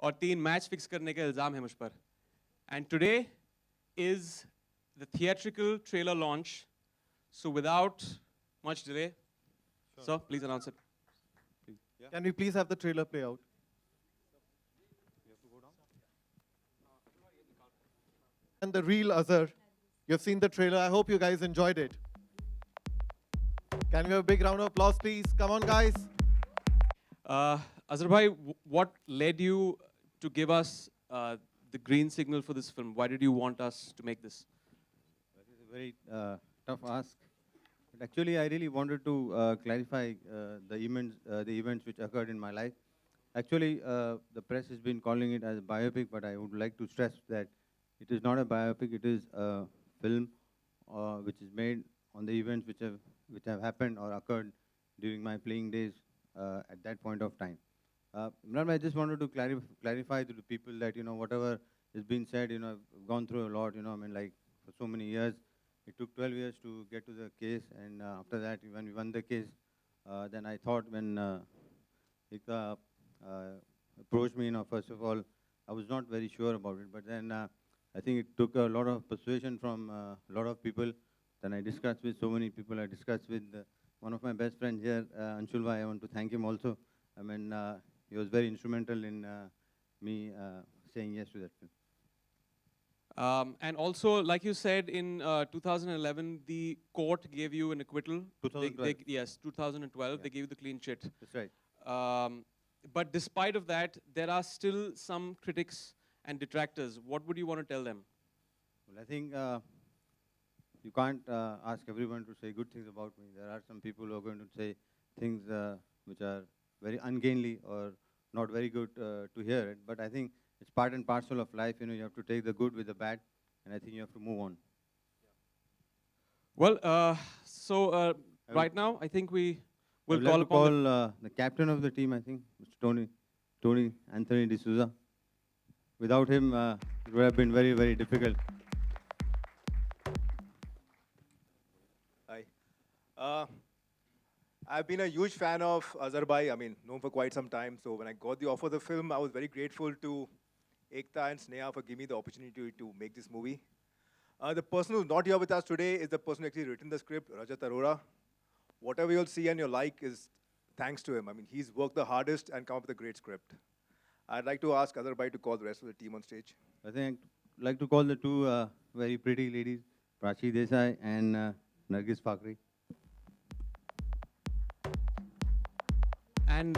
और 3 match fix करने का इल्जाम है मुझ पर. And today is the theatrical trailer launch. So without much delay, sir, please announce it. Can we please have the trailer play out? And the real Azhar. You've seen the trailer. I hope you guys enjoyed it. Can we have a big round of applause, please? Come on, guys. Azhar bhai, what led you to give us the green signal for this film? Why did you want us to make this? That is a very tough ask. But actually, I really wanted to clarify the events which occurred in my life. Actually, the press has been calling it as a biopic, but I would like to stress that it is not a biopic. It is a film which is made on the events which have happened or occurred during my playing days at that point of time. Imran, I just wanted to clarify to the people that, whatever is being said, I've gone through a lot, like for so many years. It took 12 years to get to the case, and after that, when we won the case, then I thought when Ikta approached me, first of all, I was not very sure about it, but then I think it took a lot of persuasion from a lot of people. Then I discussed with so many people. I discussed with one of my best friends here, Anshul bhai. I want to thank him also. I mean, he was very instrumental in me saying yes to that film. And also, like you said, in 2011, the court gave you an acquittal. 2012. Yes, 2012, Yeah. they gave you the clean chit. That's right. But despite of that, there are still some critics and detractors. What would you want to tell them? Well, I think you can't ask everyone to say good things about me. There are some people who are going to say things which are very ungainly or not very good to hear it. But I think it's part and parcel of life. You have to take the good with the bad, and I think you have to move on. Well, right now, I think we will I would like call to upon call the captain of the team, I think, Mr. Tony Anthony D'Souza. Without him, it would have been very, very difficult. Hi. I've been a huge fan of Azhar bhai, known for quite some time. So when I got the offer of the film, I was very grateful to Ekta and Sneha for giving me the opportunity to make this movie. The person who's not here with us today is the person who actually written the script, Rajat Arora. Whatever you'll see and you'll like is thanks to him. He's worked the hardest and come up with a great script. I'd like to ask Azhar bhai to call the rest of the team on stage. I think I'd like to call the two very pretty ladies, Prachi Desai and Nargis Fakhri. and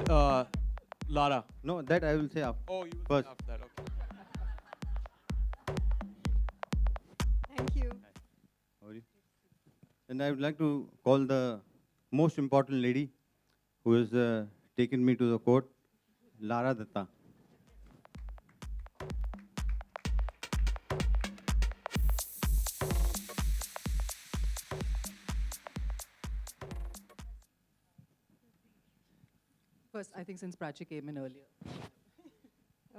Lara. No, that I will say after. Oh, you will First. say after that, okay. Thank you. How are you? And I would like to call the most important lady who has taken me to the court, Lara Datta. First, I think since Prachi came in earlier.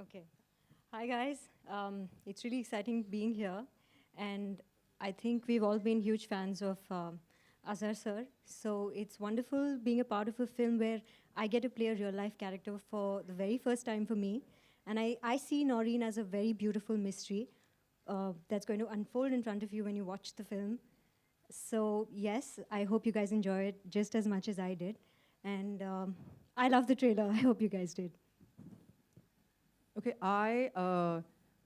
Okay. Hi, guys. It's really exciting being here. And I think we've all been huge fans of Azhar sir. So it's wonderful being a part of a film where I get to play a real-life character for the very first time for me. And I see Noreen as a very beautiful mystery that's going to unfold in front of you when you watch the film. So yes, I hope you guys enjoy it just as much as I did. And I love the trailer. I hope you guys did. Okay, I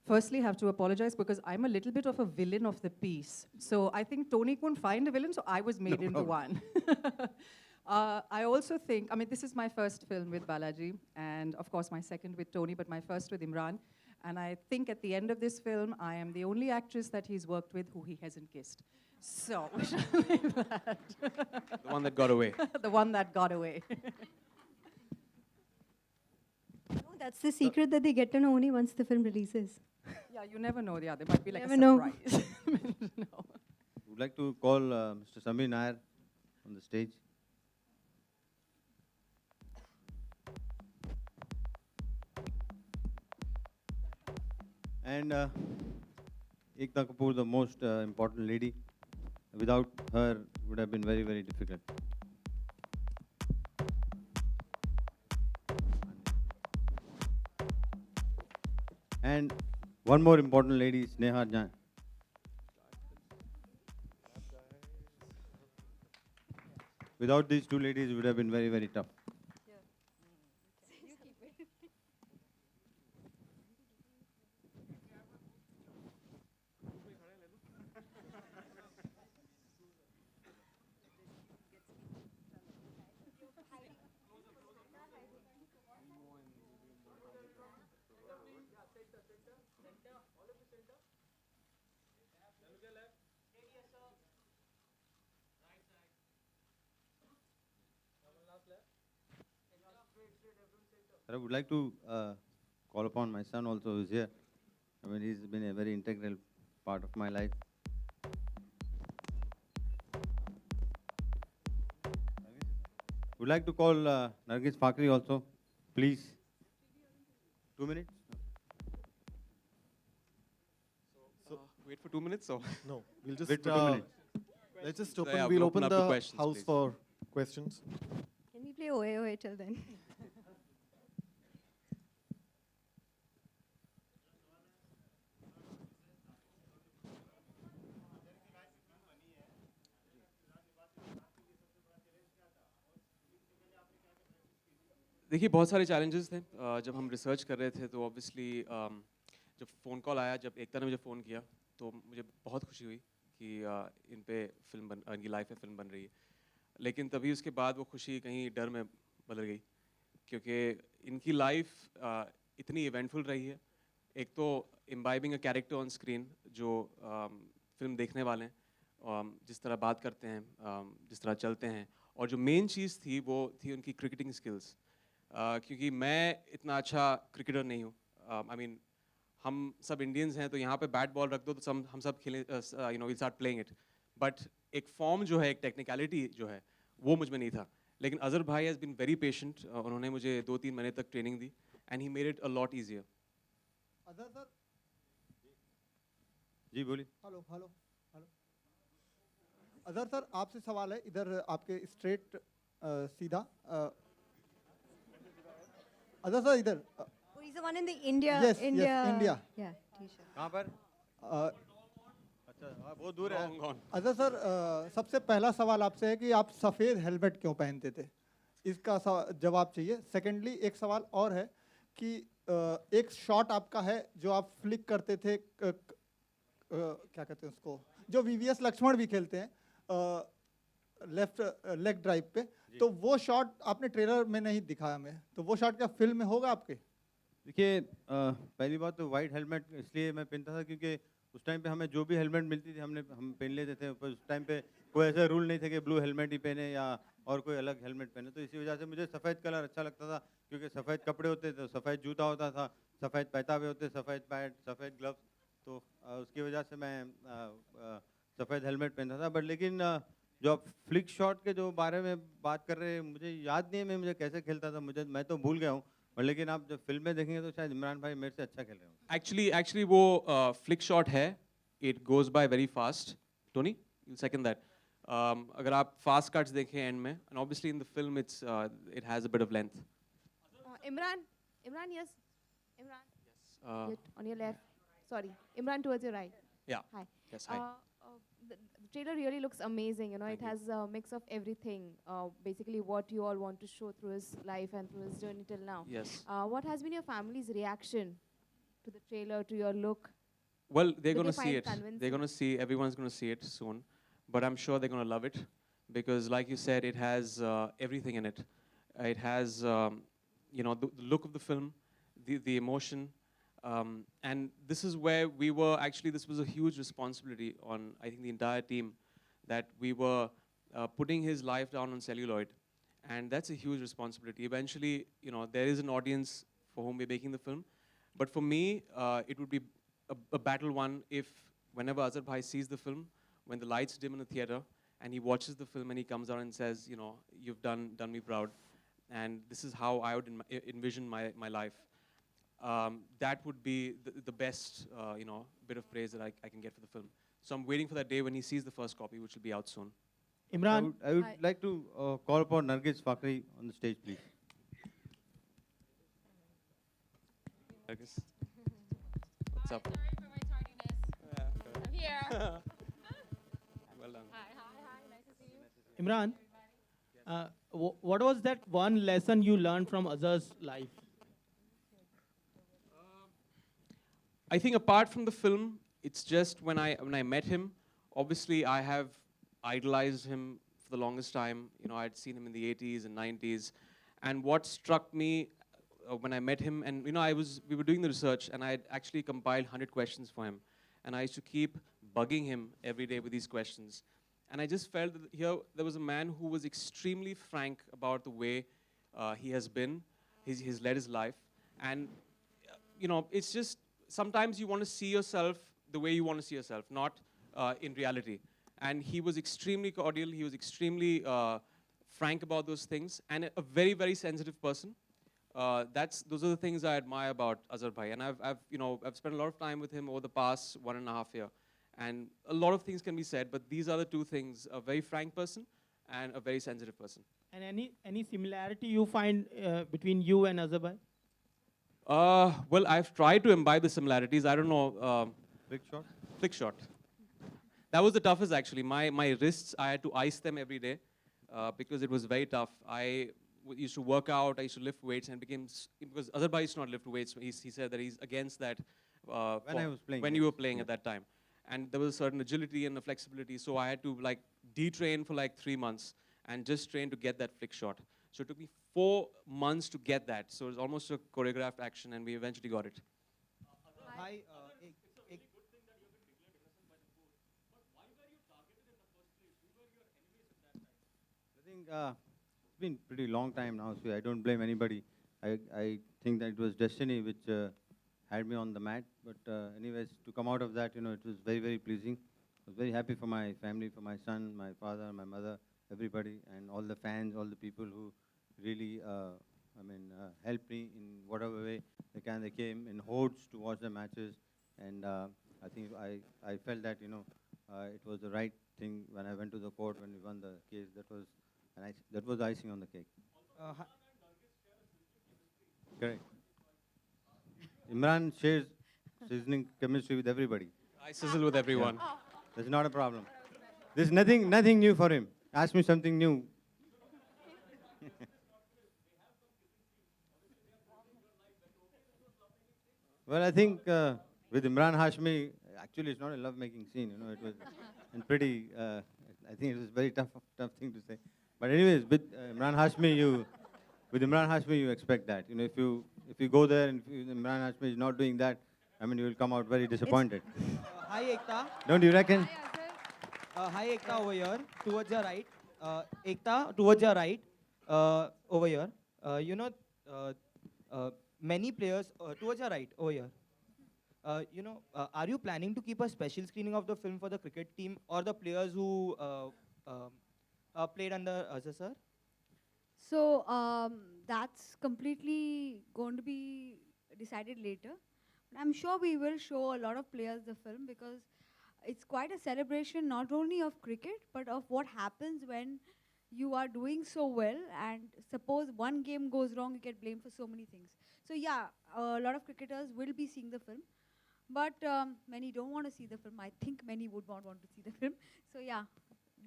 firstly have to apologize because I'm a little bit of a villain of the piece. So I think Tony couldn't find a villain, so I was made into one. I also think, this is my first film with Balaji, and of course my second with Tony, but my first with Imran. And I think at the end of this film, I am the only actress that he's worked with who he hasn't kissed. So, we shall leave that. The one that got away. The one that got away. No, that's the secret that they get to know only once the film releases. Yeah, you never know. Yeah, there might be like Never a know. surprise. No. Would like to call Mr. Samir Nair on the stage. And Ekta Kapoor, the most important lady. Without her, it would have been very, very difficult. And one more important lady, Sneha Jain. Without these two ladies, it would have been very, very tough. Sir, I would like to call upon my son also who's here. I mean, he's been a very integral part of my life. Would like to call Nargis Fakhri also, please. 2 minutes? Wait for 2 minutes, or No, we'll just Wait for 2 minutes. let's just So, open. yeah, We'll open open up to the questions, house please. for questions. Can we play OA till then? देखिए बहुत सारे challenges थे जब हम research कर रहे थे तो ऑब्वियसली जब फ़ोन कॉल आया जब एकता ने मुझे फ़ोन किया तो मुझे बहुत खुशी हुई कि इन पे इनकी लाइफ में फिल्म बन रही है लेकिन तभी उसके बाद वो खुशी कहीं डर में बदल गई क्योंकि इनकी लाइफ इतनी इवेंटफुल रही है एक तो imbibing a character on screen जो फिल्म देखने वाले हैं जिस तरह बात करते हैं जिस तरह चलते हैं और जो मेन चीज़ थी वो थी उनकी क्रिकेटिंग स्किल्स क्योंकि मैं इतना अच्छा क्रिकेटर नहीं हूँ आई मीन हम सब इंडियंस हैं तो यहाँ पे बैट बॉल रख दो तो हम सब खेलें you know will start playing it but एक फॉर्म जो है एक टेक्निकलिटी जो है वो मुझ में नहीं था लेकिन अजहर भाई हैज़ बीन वेरी पेशेंट उन्होंने मुझे 2-3 महीने तक ट्रेनिंग दी and he made it a lot easier Azhar sir, जी बोलिए. Hello hello hello. Azhar sir, आपसे सवाल है इधर आपके स्ट्रेट सीधा. अदर सर इधर. Oh, he's the one in the India. Yes, yes, India. Yeah, t-shirt. कहाँ पर? अच्छा, हाँ, बहुत दूर है. अदर सर, सबसे पहला सवाल आपसे है कि आप सफ़ेद हेलमेट क्यों पहनते थे, इसका जवाब चाहिए. सेकेंडली एक सवाल और है कि एक शॉट आपका है जो आप फ्लिक करते थे, क्या कहते हैं उसको, जो वीवीएस लक्ष्मण भी खेलते हैं लेफ्ट लेग ड्राइव पे, तो वो शॉट आपने ट्रेलर में नहीं दिखाया हमें, तो वो शॉट क्या फिल्म में होगा आपके? देखिए, पहली बात तो वाइट हेलमेट इसलिए मैं पहनता था क्योंकि उस टाइम पे हमें जो भी हेलमेट मिलती थी हम पहन लेते थे. पर उस टाइम पे कोई ऐसा रूल नहीं था कि ब्लू हेलमेट ही पहने या और कोई अलग हेलमेट पहने. तो इसी वजह से मुझे सफ़ेद कलर अच्छा लगता था क्योंकि सफ़ेद कपड़े होते थे, सफ़ेद जूता होता था, सफ़ेद पैतावे होते, सफ़ेद पैंट, सफ़ेद ग्लव्स. तो उसकी वजह से मैं सफ़ेद हेलमेट पहनता था. बट लेकिन जो आप फ्लिक शॉट के जो बारे में बात कर रहे हैं, मुझे याद नहीं है मैं मुझे कैसे खेलता था, मैं तो भूल गया हूँ. और लेकिन आप जब फिल्म में देखेंगे तो शायद इमरान भाई मेरे से अच्छा खेल रहे हो. एक्चुअली वो फ्लिक शॉट है it goes by very fast Tony you second that अगर आप फास्ट कट्स देखें एंड में and obviously in the film it has a bit of length Imran, yes, Imran, on your left. Sorry, Imran towards your right. या Hi. Yes hi The trailer really looks amazing. You know, Thank it has a mix of everything. Basically, what you all want to show through his life and through his journey till now. Yes What has been your family's reaction to the trailer, to your look? Well, they're Do going they to see find it. They're convincing? going to see, everyone's going to see it soon. But I'm sure they're going to love it because, like you said, it has everything in it. It has, you know, the look of the film, the emotion. And this is where we were, actually, this was a huge responsibility on, I think, the entire team, that we were putting his life down on celluloid. And that's a huge responsibility. Eventually, you know, there is an audience for whom we're making the film. But for me, it would be a battle one if whenever Azhar Bhai sees the film, when the lights dim in the theater, and he watches the film and he comes out and says, you know, you've done me proud. And this is how I would envision my life. That would be the best, you know, bit of praise that I can get for the film. So I'm waiting for that day when he sees the first copy, which will be out soon. Imran, I would Hi. like to call upon Nargis Fakhri on the stage, please. I guess. What's up? Sorry for my tardiness. I'm here. Well done. Hi, nice to see you. Imran, what was that one lesson you learned from Azhar's life? I think apart from the film, it's just when I met him, obviously I have idolized him for the longest time. You know, I'd seen him in the 80s and 90s. And what struck me when I met him, and you know, we were doing the research, and I had actually compiled 100 questions for him. And I used to keep bugging him every day with these questions. And I just felt that here there was a man who was extremely frank about the way he has been, he's led his life. And, you know, it's just, sometimes you want to see yourself the way you want to see yourself, not in reality. And he was extremely cordial, he was extremely frank about those things, and a very, very sensitive person. Those are the things I admire about Azhar Bhai. And I've spent a lot of time with him over the past 1.5 years. And a lot of things can be said, but these are the two things: a very frank person and a very sensitive person. And any similarity you find between you and Azhar Bhai? Well, I've tried to imbibe the similarities. I don't know. Big shot. Flick shot. That was the toughest, actually. My wrists, I had to ice them every day because it was very tough. I used to work out, I used to lift weights, and because Azhar Bhai used to not lift weights. He said that he's against that when you were playing at that time. And there was a certain agility and a flexibility, so I had to like detrain for like 3 months and just train to get that flick shot. So it took me 4 months to get that. So it was almost a choreographed action, and we eventually got it. Hi, I think it's been pretty long time now, so I don't blame anybody. I think that it was destiny which had me on the mat. But anyways, to come out of that, you know, it was very, very pleasing. I was very happy for my family, for my son, my father, my mother, everybody, and all the fans, all the people who really, helped me in whatever way they can. They came in hordes to watch the matches, and I think I felt that, you know, it was the right thing when I went to the court when we won the case. That was icing on the cake. Correct. Imran shares sizzling chemistry with everybody. I sizzle with everyone. That's not a problem. There's nothing new for him. Ask me something new. Well, I think with Imran Hashmi, actually it's not a love-making scene. You know, it was and pretty. I think it was a very tough thing to say. But anyways, with Imran Hashmi, you expect that. You know, if you go there and if Imran Hashmi is not doing that, I mean, you will come out very disappointed. hi Ekta. Don't you reckon? Hi Ekta over here, towards your right. Ekta, towards your right, over here. Many players, towards your right, over here. Are you planning to keep a special screening of the film for the cricket team or the players who played under Azhar sir? So that's completely going to be decided later. But I'm sure we will show a lot of players the film because it's quite a celebration not only of cricket but of what happens when you are doing so well and suppose one game goes wrong, you get blamed for so many things. So yeah, a lot of cricketers will be seeing the film, but many don't want to see the film. I think many would not want to see the film. So yeah,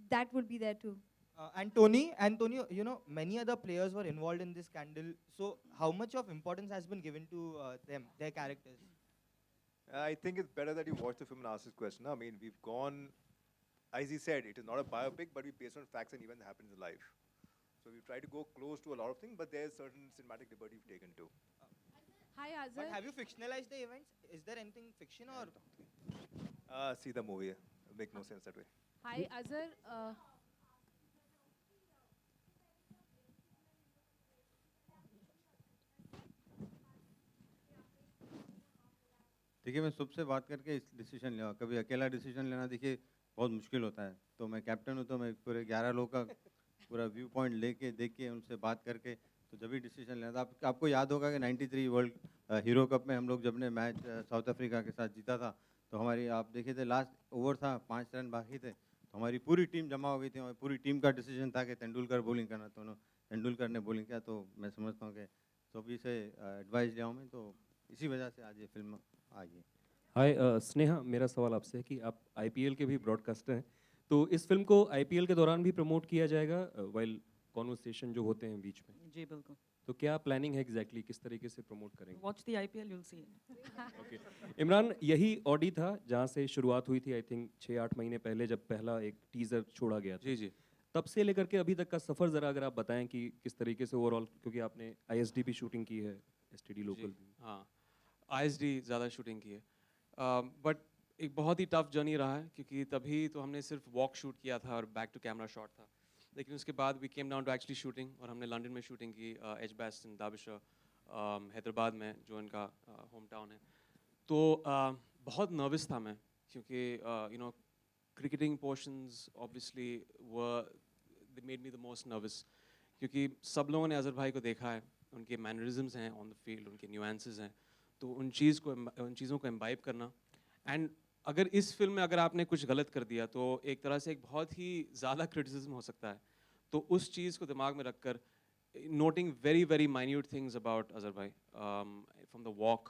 that will be there too. And Tony, you know, many other players were involved in this scandal. So how much of importance has been given to them, their characters? I think it's better that you watch the film and ask this question. I mean, we've gone, as he said, it is not a biopic, but we based on facts and events that happen in life. So we've tried to go close to a lot of things, but there's certain cinematic liberty we've taken too. Hi, But Azhar. have you fictionalized the events? Is there anything fiction or? See the movie. It'll make no sense that way. Hi, Azhar. देखिए मैं सबसे बात करके decision लेना कभी अकेला decision लेना देखिए बहुत मुश्किल होता है तो मैं कैप्टन हूँ तो मैं पूरे 11 लोग का पूरा व्यू पॉइंट लेके देख के उनसे बात करके तो जब भी डिसीजन लेना था आपको याद होगा कि 93 वर्ल्ड हीरो कप में हम लोग जब ने मैच साउथ अफ्रीका के साथ जीता था तो हमारी आप देखे थे लास्ट ओवर था 5 रन बाकी थे तो हमारी पूरी टीम जमा हो गई थी हमारी पूरी टीम का डिसीजन था कि तेंदुलकर बॉलिंग करना तो तेंदुलकर ने बॉलिंग किया तो मैं समझता हूँ कि सभी से एडवाइस लिया हूँ मैं तो इसी वजह से आज ये फिल्म आ गई हाय स्नेहा, मेरा सवाल आपसे है कि आप आईपीएल के भी ब्रॉडकास्टर हैं, तो इस फिल्म को आईपीएल के दौरान भी प्रमोट किया जाएगा वाइल कॉन्वर्सेशन जो होते हैं बीच में? जी बिल्कुल. तो क्या प्लानिंग है एग्जैक्टली किस तरीके से प्रमोट करेंगे? Watch the IPL, you'll see it. Okay Imran, यही ऑडी था जहाँ से शुरुआत हुई थी आई थिंक 6-8 महीने पहले जब पहला एक टीजर छोड़ा गया था. जी जी. तब से लेकर के अभी तक का सफ़र ज़रा अगर आप बताएं कि किस तरीके से ओवरऑल, क्योंकि आपने आईएसडी भी शूटिंग की है, एसटीडी लोकल भी. हाँ, आईएसडी ज़्यादा शूटिंग की है, बट एक बहुत ही टफ जर्नी रहा है क्योंकि तभी तो हमने सिर्फ वॉक शूट किया था और बैक टू कैमरा शॉट था, लेकिन उसके बाद we came down to actually shooting और हमने लंदन में शूटिंग की, एच बैस्टन, दाबिशा, हैदराबाद में जो इनका होम टाउन है. तो बहुत नर्वस था मैं क्योंकि you know cricketing portions obviously they made me the most nervous क्योंकि सब लोगों ने अजहर भाई को देखा है, उनके मैनरिज्म्स हैं ऑन द फील्ड, उनके न्यूएंसेस हैं, तो उन चीज़ों को इम्बाइब करना. एंड अगर इस फिल्म में अगर आपने कुछ गलत कर दिया तो एक तरह से एक बहुत ही ज़्यादा क्रिटिसिज्म हो सकता है. तो उस चीज़ को दिमाग में रखकर noting very very minute things about Azhar भाई, from the walk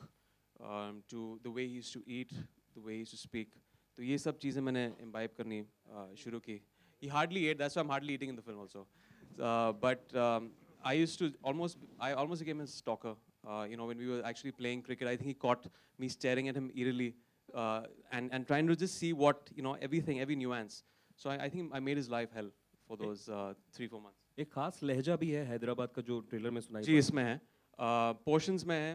to the way he used to eat, the way he used to speak, तो ये सब चीज़ें मैंने इम्बाइब करनी शुरू की. He hardly ate, that's why I'm hardly eating in the film also. But I almost became his stalker. You know, when we were actually playing cricket, I think he caught me staring at him eerily and trying to just see what, you know, every nuance. So I think I made his life hell for those 3-4 months. एक खास लहजा भी है हैदराबाद का जो trailer में सुनाई जी, इसमें है, पोर्शंस में है,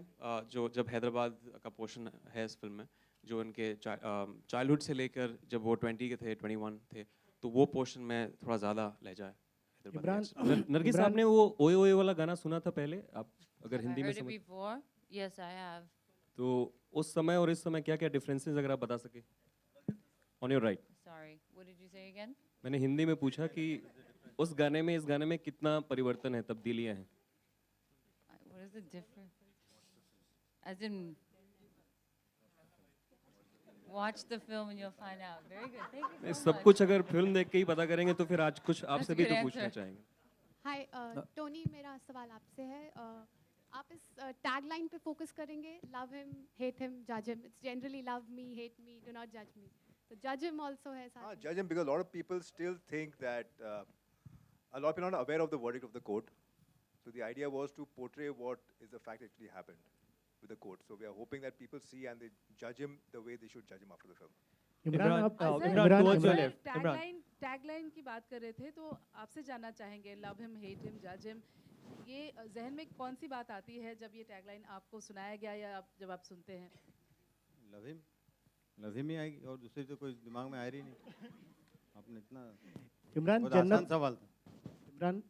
जो जब हैदराबाद का पोर्शन है इस फिल्म में, जो उनके चाइल्डहुड से लेकर जब वो 20 के थे, 21 थे, तो वो पोर्शन में थोड़ा ज़्यादा लहजा है. नरगिस, आपने वो ओए ओए वाला गाना सुना था पहले? आप अगर हिंदी में समझ... before? Yes, I have. तो उस समय और इस समय क्या क्या डिफरेंसेस अगर आप बता सके? On your right. Sorry, what did you say again? मैंने हिंदी में पूछा कि उस गाने में इस गाने में कितना परिवर्तन है, तब्दीलियां हैं? What is the difference? As in, watch the film and you'll find out. Very good. Thank you so much. सब कुछ अगर फिल्म देख के ही पता करेंगे तो फिर आज कुछ आपसे भी तो पूछना चाहेंगे. हाय टोनी, मेरा सवाल आपसे है. आप इस टैगलाइन पे फोकस करेंगे, लव हिम, हेट हिम, जज him. It's generally love me, hate me, do not जज मी. तो जज हिम आल्सो है साथ में. Judge him because a lot of people still think that a lot of people are not aware of the verdict of the court. So the idea was to portray what is the fact actually happened with the court. So we are hoping that people see and they judge him the way they should judge him after the film. Tagline की बात कर रहे थे तो आपसे जानना चाहेंगे, love him, hate him, जज हिम, ये जहन में कौन सी बात आती है जब ये टैगलाइन आपको सुनाया गया या जब आप सुनते हैं? लव हिम ही आएगी और दूसरी तो कोई दिमाग में आ रही नहीं. आपने इतना इमरान जन्नत सवाल था.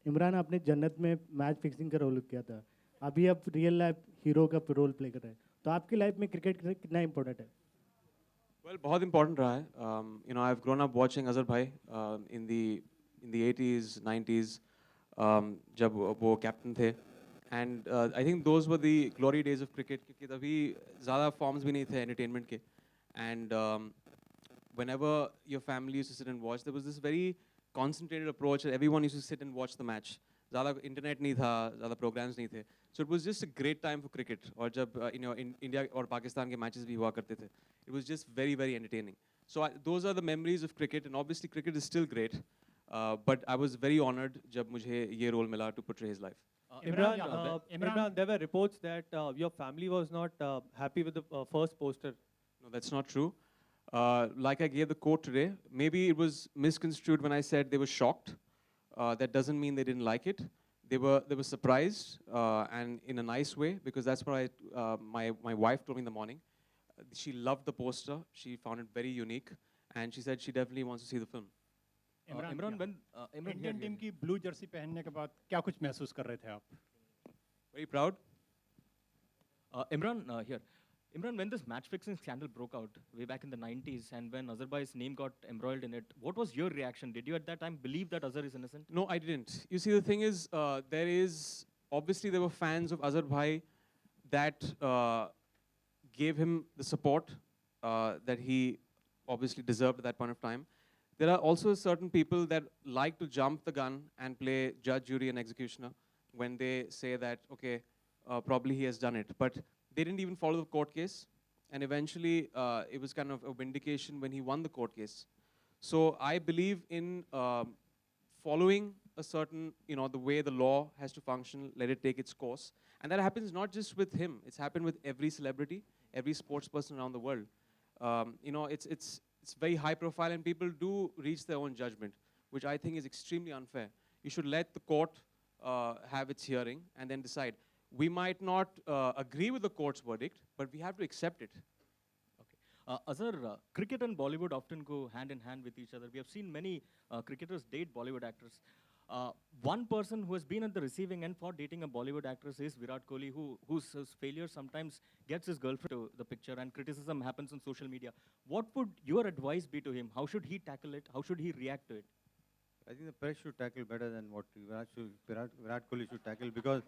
इमरान आपने जन्नत में मैच फिक्सिंग का रोल किया था, अभी आप रियल लाइफ हीरो का रोल प्ले कर रहे हैं, तो आपकी लाइफ में क्रिकेट कितना इम्पोर्टेंट है? Well, बहुत इम्पोर्टेंट रहा है. You know, I've grown up watching Azhar भाई in the 80s, 90s, जब वो कैप्टन थे, and I think those were the glory days of cricket क्योंकि तभी ज़्यादा फॉर्म्स भी नहीं थे एंटरटेनमेंट के, and whenever your family used to sit and watch, there was this very concentrated approach that everyone used to sit and watch the match. ज़्यादा internet नहीं था, ज़्यादा प्रोग्राम्स नहीं थे, so it was just a great time for cricket. और जब India और पाकिस्तान के मैचेस भी हुआ करते थे, it was just very very entertaining. So those are the memories of cricket, and obviously cricket is still great, but I was very honored जब मुझे ये role मिला to portray his life. Imran, there were reports that your family was not happy with the first poster. No, that's not true. Like I gave the quote today, maybe it was misconstrued when I said they were shocked. That doesn't mean they didn't like it. They were surprised, and in a nice way, because that's what my wife told me in the morning. She loved the poster. She found it very unique, and she said she definitely wants to see the film. Imran, Indian team की blue Jersey पहनने के बाद क्या कुछ महसूस कर रहे थे आप? Very proud. Imran, here. Imran, when this match fixing scandal broke out way back in the 90s and when Azharbai's name got embroiled in it, what was your reaction? Did you at that time believe that Azhar is innocent? No, I didn't. You see, the thing is, obviously there were fans of Azhar Bhai that gave him the support that he obviously deserved at that point of time. There are also certain people that like to jump the gun and play judge, jury, and executioner when they say that, okay, probably he has done it. But they didn't even follow the court case. and eventually it was kind of a vindication when he won the court case. So I believe in following a certain, the way the law has to function, let it take its course. And that happens not just with him, it's happened with every celebrity, every sports person around the world. It's very high profile and people do reach their own judgment, which I think is extremely unfair. You should let the court have its hearing and then decide. We might not agree with the court's verdict, but we have to accept it. Azhar, cricket and Bollywood often go hand in hand with each other. We have seen many cricketers date Bollywood actors. One person who has been at the receiving end for dating a Bollywood actress is Virat Kohli, whose failure sometimes gets his girlfriend to the picture and criticism happens on social media. What would your advice be to him? How should he tackle it? How should he react to it? I think the press should tackle better than what Virat Kohli should tackle, because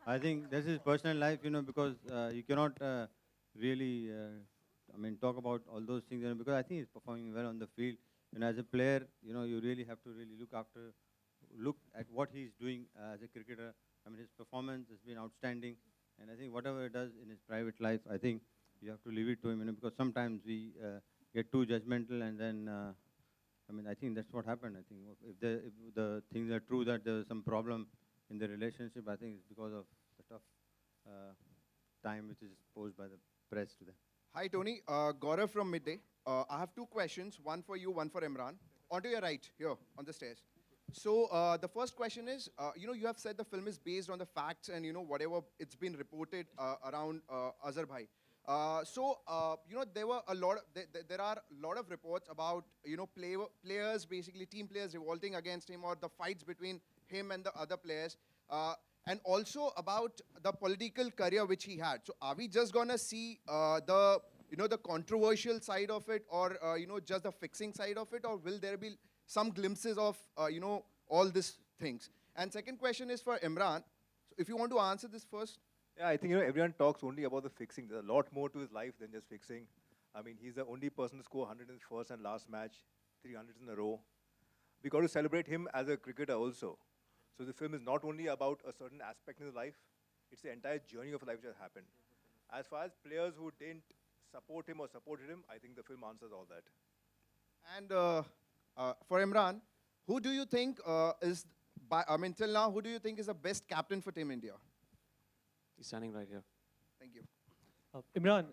I think this is personal life, because you cannot really, talk about all those things, because I think he's performing well on the field. As a player, you really have to really look at what he's doing as a cricketer. His performance has been outstanding, and I think whatever he does in his private life, I think you have to leave it to him, because sometimes we get too judgmental, and then, I think that's what happened. I think if the things are true that there's some problem in the relationship, I think it's because of the tough time which is posed by the press to them. Hi, Tony. Gaurav from Midday. I have two questions, one for you, one for Imran. Onto your right, here, on the stairs. So the first question is, you have said the film is based on the facts and, whatever it's been reported around Azhar Bhai. There were there are a lot of reports about, players, basically team players revolting against him, or the fights between him and the other players. And also about the political career which he had. So are we just gonna see the controversial side of it, or just the fixing side of it, or will there be some glimpses of all these things? And second question is for Imran. So if you want to answer this first. Yeah, I think everyone talks only about the fixing. There's a lot more to his life than just fixing. He's the only person to score 100 in his first and last match, 300s in a row. We got to celebrate him as a cricketer also. So the film is not only about a certain aspect in his life, it's the entire journey of life which has happened. As far as players who didn't support him or supported him, I think the film answers all that. And for Imran, who do you think till now, who do you think is the best captain for Team India? He's standing right here. Thank you. Imran,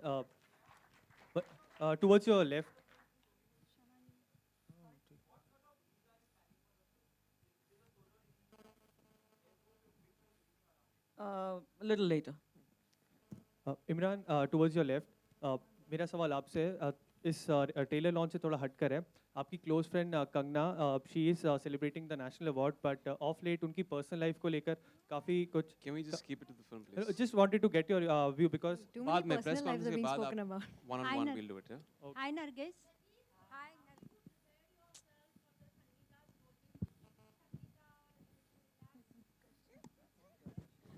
towards your left. A little later. Imran towards your left, मेरा सवाल आपसे इस trailer launch से थोड़ा हटकर है. आपकी close friend Kangana, she is celebrating the national award, but of late उनकी पर्सनल लाइफ को लेकर काफ़ी कुछ. Can we just keep it to the film, please? Just wanted to get your view, because बाद में press conference के बाद one-on-one we'll do it. Yeah? Hi, Nargis.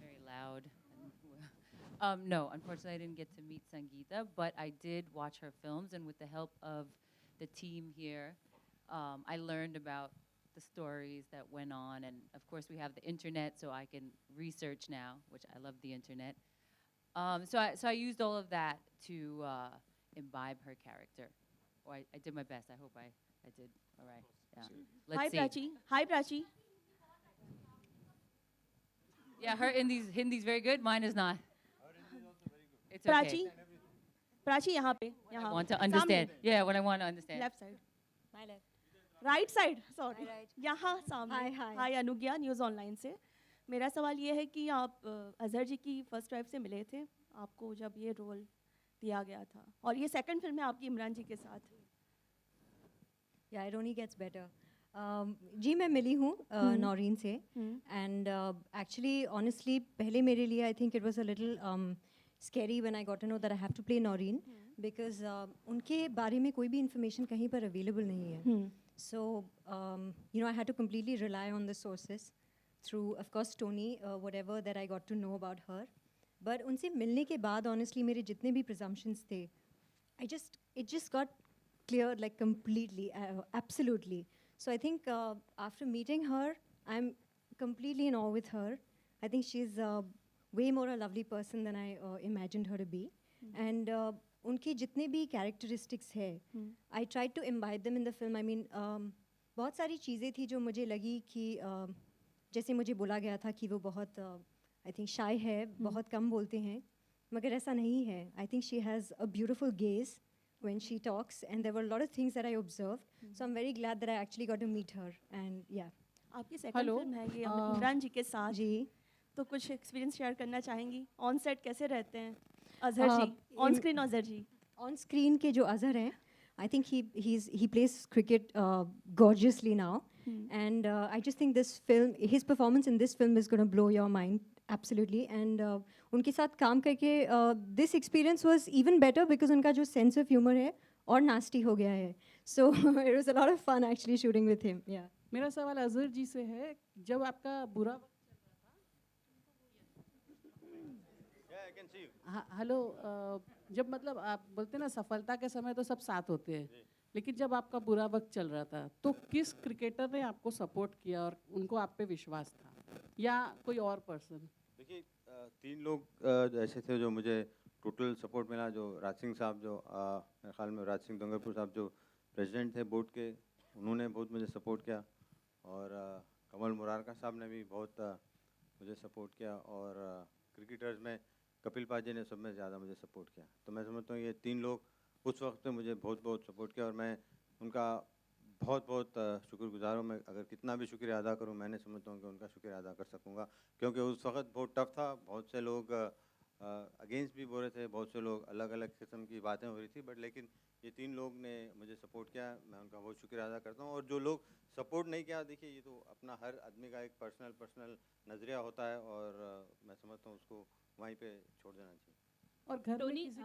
Very loud. No, unfortunately, I didn't get to meet Sangeeta, but I did watch her films, and with the help of the team here, I learned about the stories that went on, and of course, we have the internet, so I can research now, which I love the internet. So I used all of that to imbibe her character. Oh, I did my best. I hope I did all right. Yeah. Let's Hi, see. Prachi. Hi, Prachi. Yeah, her Hindi's very good. Mine is not. It's Prachi. okay. Prachi, यहाँ पे. I want to understand. Yeah, what I want to understand. Left side. My left. Right side sorry My right. यहाँ सामने. Hi, hi. हाय अनुज्ञा, news online से. मेरा सवाल ये है कि आप अजहर जी की फर्स्ट वाइफ से मिले थे, आपको जब ये रोल दिया गया था, और ये सेकंड फिल्म है आपकी इमरान जी के साथ. Yeah, it only gets better. जी मैं मिली हूँ नौरीन से, and actually honestly पहले मेरे लिए I think it was a little scary when I got to know that I have to play Noreen, because उनके बारे में कोई भी information कहीं पर available नहीं है. So I had to completely rely on the sources through, of course, Tony, whatever that I got to know about her. But उनसे मिलने के बाद honestly मेरे जितने भी presumptions थे, it just got cleared like completely, absolutely. So I think after meeting her, I'm completely in awe with her. I think she's way more a lovely person than I imagined her to be. And उनके जितने भी characteristics है I try to imbibe them in the film. I mean बहुत सारी चीज़ें थी जो मुझे लगी कि जैसे मुझे बोला गया था कि वो बहुत आई थिंक शाय है, बहुत कम बोलते हैं, मगर ऐसा नहीं है। I think she has a beautiful gauge when she talks, and there were a lot of things that I observed. So I'm very glad that I actually got to meet her, and yeah. आपकी second film है ये इमरान जी के साथ जी, तो कुछ experience share करना चाहेंगी? On set कैसे रहते हैं Azhar ji? On screen Azhar ji? On screen के जो अजहर हैं, I think he plays cricket gorgeously now, and I just think this film, his performance in this film is going to blow your mind absolutely. And उनके साथ काम करके this experience was even better because उनका जो sense of humor है और nasty हो गया है. So it was a lot of fun actually shooting with him. Yeah. मेरा सवाल अजहर जी से है, जब आपका बुरा वक्त चल रहा था, हेलो, जब मतलब आप बोलते ना सफलता के समय तो सब साथ होते हैं, लेकिन जब आपका बुरा वक्त चल रहा था तो किस क्रिकेटर ने आपको सपोर्ट किया और उनको आप पे विश्वास था, या कोई और पर्सन? देखिए, 3 लोग ऐसे थे जो मुझे टोटल सपोर्ट मिला। जो राज सिंह साहब, जो मेरे ख्याल में राज सिंह डोंगरपुर साहब जो प्रेसिडेंट थे बोर्ड के, उन्होंने बहुत मुझे सपोर्ट किया। और कमल मुरारका साहब ने भी बहुत मुझे सपोर्ट किया। और क्रिकेटर्स में कपिल पाजी ने सब में ज़्यादा मुझे सपोर्ट किया। तो मैं समझता हूँ ये 3 लोग उस वक्त पे मुझे बहुत बहुत सपोर्ट किया, और मैं उनका बहुत बहुत शुक्रगुजार हूँ। मैं अगर कितना भी शुक्रिया अदा करूँ, मैं नहीं समझता हूँ कि उनका शुक्रिया अदा कर सकूँगा, क्योंकि उस वक्त बहुत टफ था। बहुत से लोग अगेंस्ट भी बोल रहे थे, बहुत से लोग अलग अलग किस्म की बातें हो रही थी, बट लेकिन ये 3 लोग ने मुझे सपोर्ट किया। मैं उनका बहुत शुक्रिया अदा करता हूँ। और जो लोग सपोर्ट नहीं किया, देखिए ये तो अपना हर आदमी का एक पर्सनल नज़रिया होता है, और मैं समझता हूँ उसको वहीं पे छोड़ देना चाहिए। और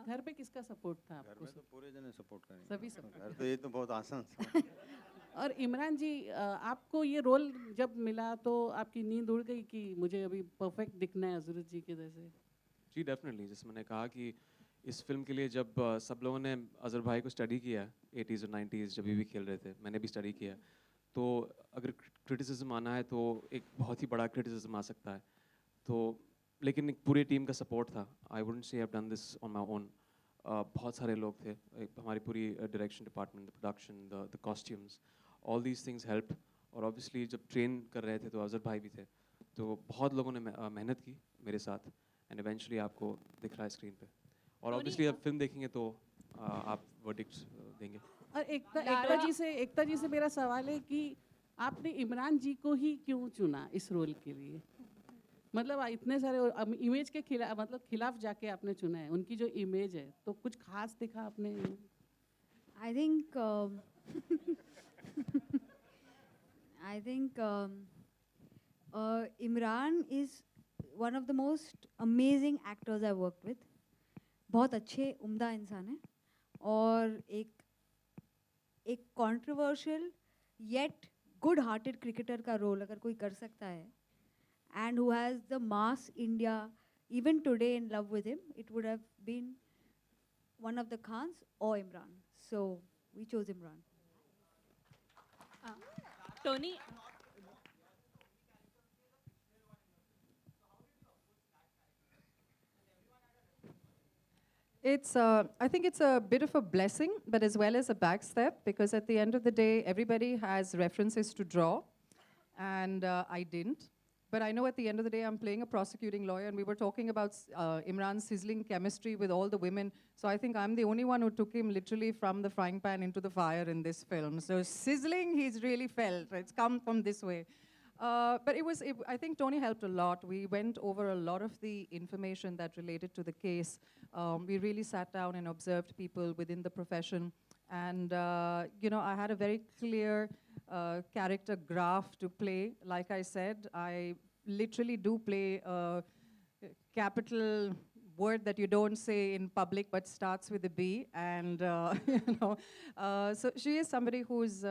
घर पे किसका सपोर्ट था आपको? घर में तो पूरे जने सपोर्ट करेंगे, सभी सपोर्ट। घर तो ये तो बहुत आसान सा। और इमरान जी, आपको ये रोल जब मिला तो आपकी नींद उड़ गई कि मुझे अभी परफेक्ट दिखना है अजहर जी के जैसे? जी डेफिनेटली, जैसे मैंने कहा कि इस फिल्म के लिए जब सब लोगों ने अजहर भाई को स्टडी किया 80s और 90s जब भी खेल रहे थे, मैंने भी स्टडी किया, तो अगर क्रिटिसिज्म आना है तो एक बहुत ही बड़ा क्रिटिसिज्म आ सकता है। तो लेकिन एक पूरी टीम का सपोर्ट था। I wouldn't say have done this on my own. बहुत सारे लोग थे, हमारी पूरी direction department, the production, the costumes, all these things help. और ऑब्वियसली जब ट्रेन कर रहे थे तो अजहर भाई भी थे, तो बहुत लोगों ने मेहनत की मेरे साथ, एंड इवेंचुअली आपको दिख रहा है स्क्रीन पे। और ऑब्वियसली अब फिल्म देखेंगे तो आप वर्डिक्ट्स देंगे। और एकता जी से मेरा सवाल है कि आपने इमरान जी को ही क्यों चुना इस रोल के लिए? मतलब इतने सारे इमेज के खिलाफ, मतलब खिलाफ जाके आपने चुना है, उनकी जो इमेज है, तो कुछ खास दिखा आपने? I think I think Imran is one of the most amazing actors I've worked with. बहुत अच्छे उम्दा इंसान है, और एक controversial yet good-hearted cricketer का रोल अगर कोई कर सकता है, and who has the mass India even today in love with him, it would have been one of the Khans or Imran. So we chose Imran. Tony, I think it's a bit of a blessing, but as well as a backstep, because at the end of the day, everybody has references to draw, and I didn't. But I know at the end of the day, I'm playing a prosecuting lawyer, and we were talking about Imran's sizzling chemistry with all the women. So I think I'm the only one who took him literally from the frying pan into the fire in this film. So sizzling, he's really felt. It's come from this way. But I think Tony helped a lot. We went over a lot of the information that related to the case. We really sat down and observed people within the profession. And, I had a very clear character graph to play. Like I said, I literally do play a capital word that you don't say in public but starts with a B. And, so she is somebody who's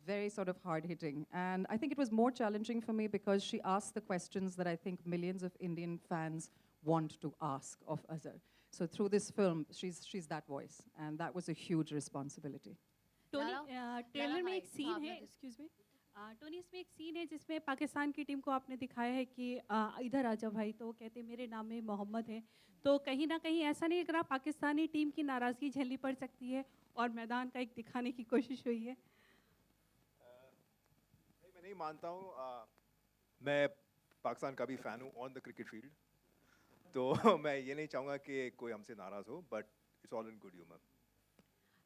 very sort of hard-hitting. And I think it was more challenging for me because she asked the questions that I think millions of Indian fans want to ask of Azhar. So through this film, she's that voice. And that was a huge responsibility. Tony, trailer में एक scene है, excuse me, Tony, इसमें एक scene है जिसमें पाकिस्तान की team को आपने दिखाया है कि इधर आ जाओ भाई, तो वो कहते हैं मेरे नाम में मोहम्मद है। तो कहीं ना कहीं ऐसा नहीं लग रहा पाकिस्तानी टीम की नाराज़गी झेलनी पड़ सकती है और मैदान का एक दिखाने की कोशिश हुई है? मैं नहीं मानता हूँ। मैं पाकिस्तान का भी फ़ैन हूँ ऑन द क्रिकेट फील्ड, तो मैं ये नहीं चाहूँगा कि कोई हमसे नाराज़ हो, but it's all in good humour.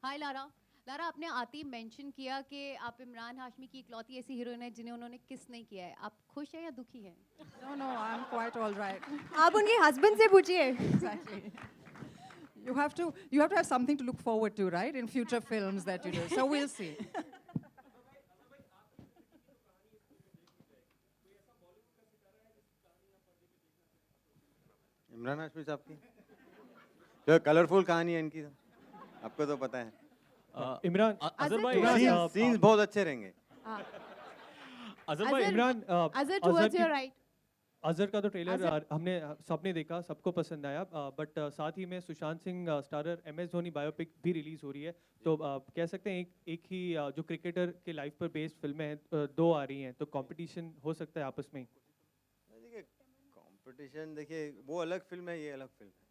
Hi Lara. Lara, आपने आती मेंशन किया कि आप इमरान हाशमी की इकलौती ऐसी हीरोइन है जिन्हें उन्होंने किस नहीं किया है। आप खुश हैं या दुखी हैं? No, no, I'm quite all right. आप उनके हस्बैंड से पूछिए। Exactly. You have to have something to look forward to, right? In future films that you do. So we'll see. Imran Hashmi साहब की जो कलरफुल कहानी है इनकी, आपको तो पता है। इमरान, अजहर भाई सीन्स बहुत अच्छे रहेंगे। अजहर भाई, Imran, Azhar, towards your right. Azhar का तो ट्रेलर हमने सबने देखा, सबको पसंद आया, बट साथ ही में Sushant Singh starrer MS Dhoni biopic भी रिलीज हो रही है। तो कह सकते हैं एक ही जो क्रिकेटर के लाइफ पर बेस्ड फिल्में हैं, दो आ रही हैं, तो कंपटीशन हो सकता है आपस में। देखिए कंपटीशन, देखिए वो अलग फिल्म है, ये अलग फिल्म है,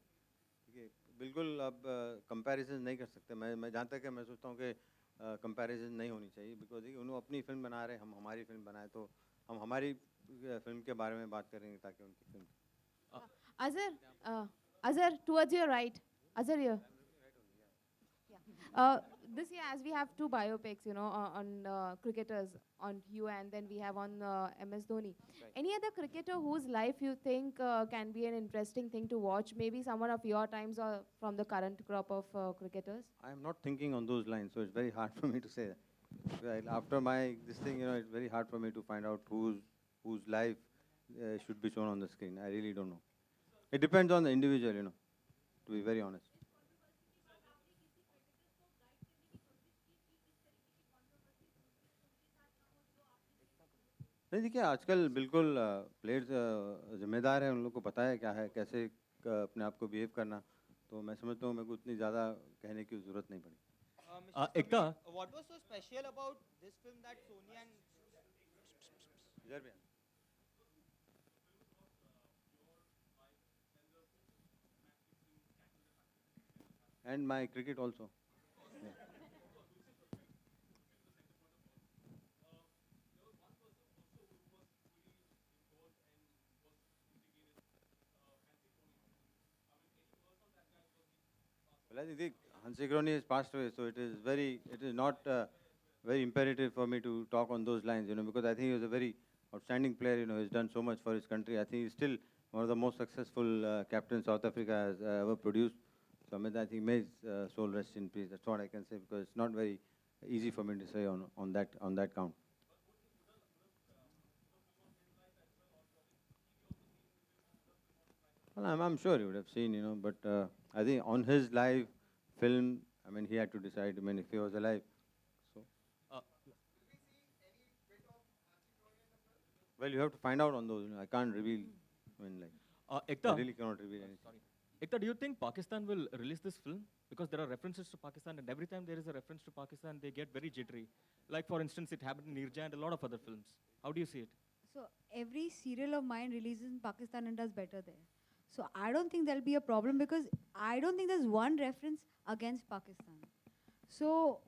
देखिए बिल्कुल अब कंपैरिजन नहीं कर सकते। मैं जहाँ तक है मैं सोचता हूँ कि कंपैरिजन नहीं होनी चाहिए, बिकॉज देखिए उन्होंने अपनी फिल्म बना रहे हैं, हम हमारी फिल्म बनाए, तो हम हमारी फिल्म के बारे में बात करेंगे ताकि उनकी film. Azhar, towards your right. Azhar here. This year, as we have two biopics, on cricketers, on you, and then we have on MS Dhoni. Any other cricketer whose life you think can be an interesting thing to watch? Maybe someone of your times or from the current crop of cricketers? I am not thinking on those lines, so it's very hard for me to say that. Well, after this thing, it's very hard for me to find out whose life should be shown on the screen. I really don't know. It depends on the individual, to be very honest. नहीं देखिए आजकल बिल्कुल players जिम्मेदार हैं, उन लोगों को पता है क्या है, कैसे अपने आप को बिहेव करना, तो मैं समझता हूँ मेरे को उतनी ज़्यादा कहने की ज़रूरत नहीं पड़ी। एकता, what was so special about this film that Sony and इधर भी and my cricket also. Yeah. Well, I think Hansi Crony has passed away, so it is not very imperative for me to talk on those lines, because I think he was a very outstanding player. He's done so much for his country. I think he's still one of the most successful captains South Africa has ever produced. So I think may his soul rest in peace. That's what I can say, because it's not very easy for me to say on that count. Well, I'm sure he would have seen, but I think on his live film, he had to decide, if he was alive. So, well, you have to find out on those. I can't reveal. Ekta, I really cannot reveal anything. Ekta, do you think Pakistan will release this film? Because there are references to Pakistan, and every time there is a reference to Pakistan, they get very jittery. Like, for instance, it happened in Nirja and a lot of other films. How do you see it? So every serial of mine releases in Pakistan and does better there. So I don't think there'll be a problem, because I don't think there's one reference against Pakistan. So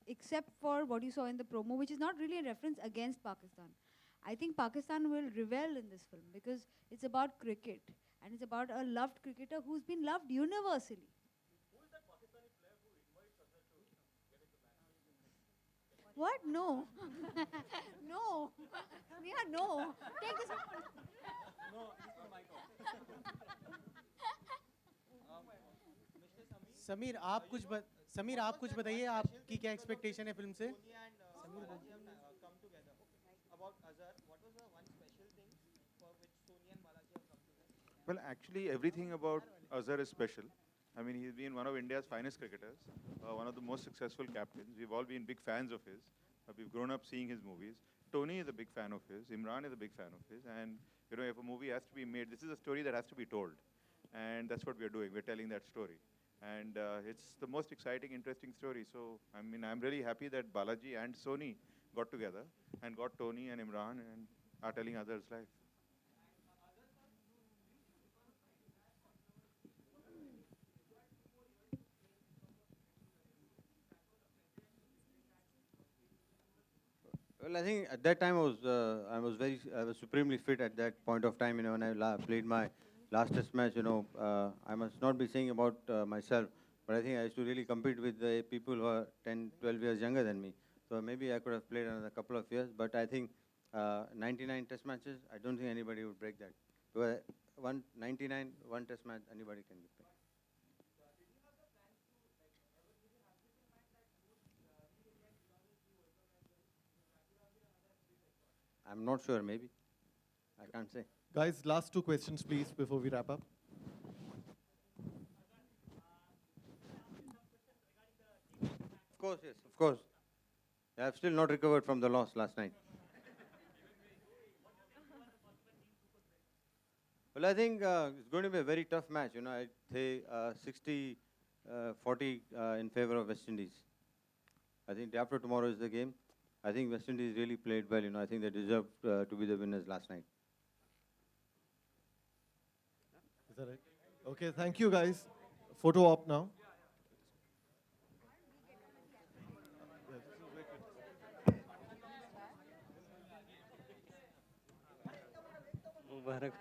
except for what you saw in the promo, which is not really a reference against Pakistan, I think Pakistan will revel in this film because it's about cricket and it's about a loved cricketer who's been loved universally. What? No. No. Yeah, no. Take this one. Sameer आप कुछ बताइए, आपकी क्या expectation है film से? come together. About Azhar, what was the one special thing for which Sony and Balaji have come together? Well, actually, everything about Azhar is special. He's been one of India's finest cricketers, one of the most successful captains. We've all been big fans of his. We've grown up seeing his movies. Tony is a big fan of his. Imran is a big fan of his. And, if a movie has to be made, this is a story that has to be told. And that's what we're doing. We're telling that story. And it's the most exciting, interesting story. So, I'm really happy that Balaji and Sony got together and got Tony and Imran and are telling Azhar's life. Well, I think at that time I was supremely fit at that point of time. You know, when I played my last Test match. You know, I must not be saying about myself, but I think I used to really compete with the people who are 10, 12 years younger than me. So maybe I could have played another couple of years, but I think 99 Test matches, I don't think anybody would break that. Because 99, one Test match, anybody can be played. I'm not sure, maybe. I can't say. Guys, last two questions, please, before we wrap up. Of course, yes, of course. I've still not recovered from the loss last night. Well, I think it's going to be a very tough match. You know, I'd say 60-40 in favor of West Indies. I think day after tomorrow is the game. I think West Indies really played well. You know, I think they deserved to be the winners last night. Is that right? Okay, thank you, guys. Photo op now. Mubarak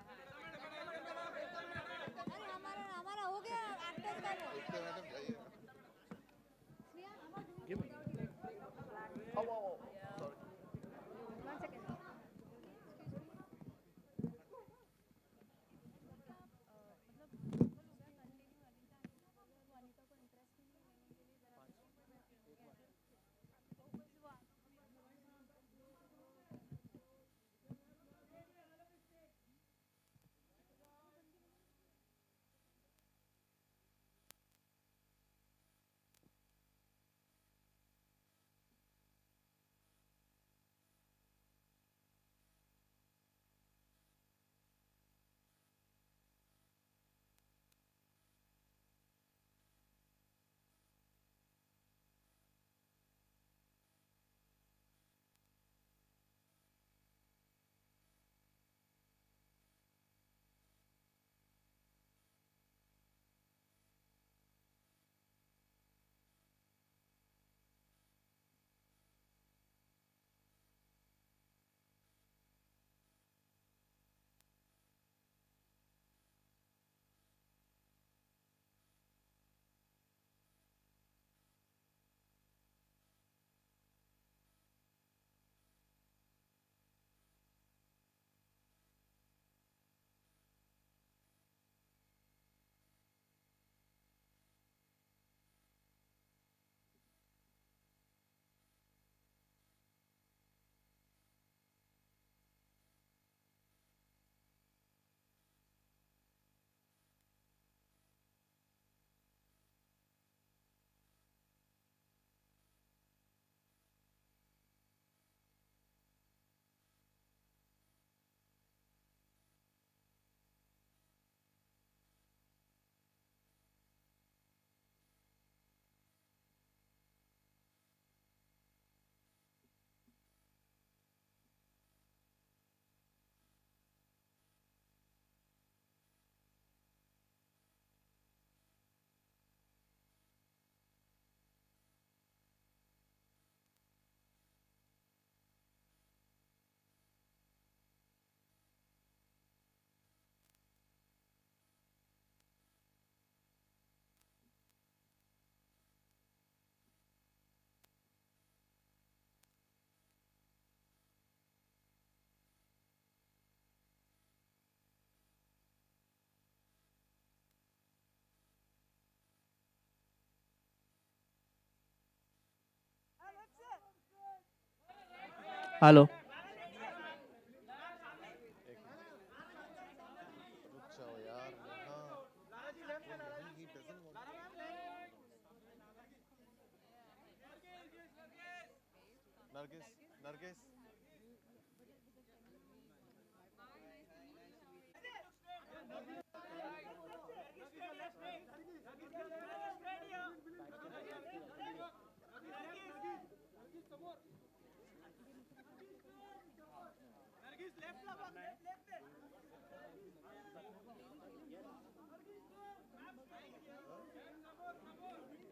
hello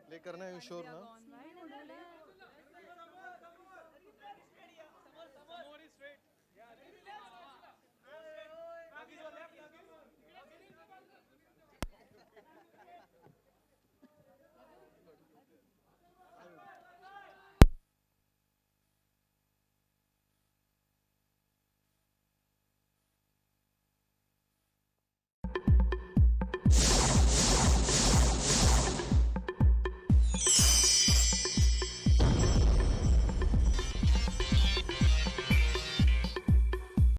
Play करना है, you sure ना?